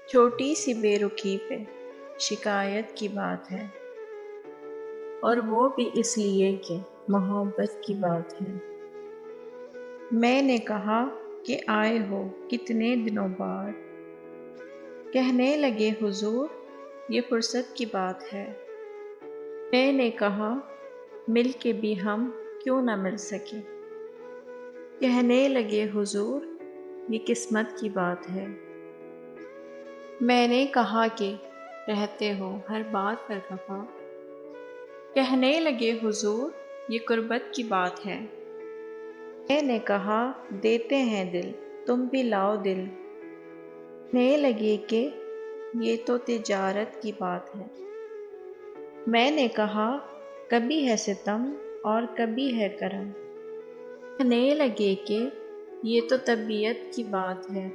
چھوٹی سی بے رخی پہ شکایت کی بات ہے، اور وہ بھی اس لیے کہ محبت کی بات ہے۔ میں نے کہا کہ آئے ہو کتنے دنوں بعد، کہنے لگے حضور یہ فرصت کی بات ہے۔ میں نے کہا مل کے بھی ہم کیوں نہ مل سکے، کہنے لگے حضور یہ قسمت کی بات ہے۔ میں نے کہا کہ رہتے ہو ہر بات پر خفا، کہنے لگے حضور یہ قربت کی بات ہے۔ میں نے کہا دیتے ہیں دل تم بھی لاؤ دل، کہنے لگے کہ یہ تو تجارت کی بات ہے۔ میں نے کہا کبھی ہے ستم اور کبھی ہے کرم، کہنے لگے کہ یہ تو طبیعت کی بات ہے۔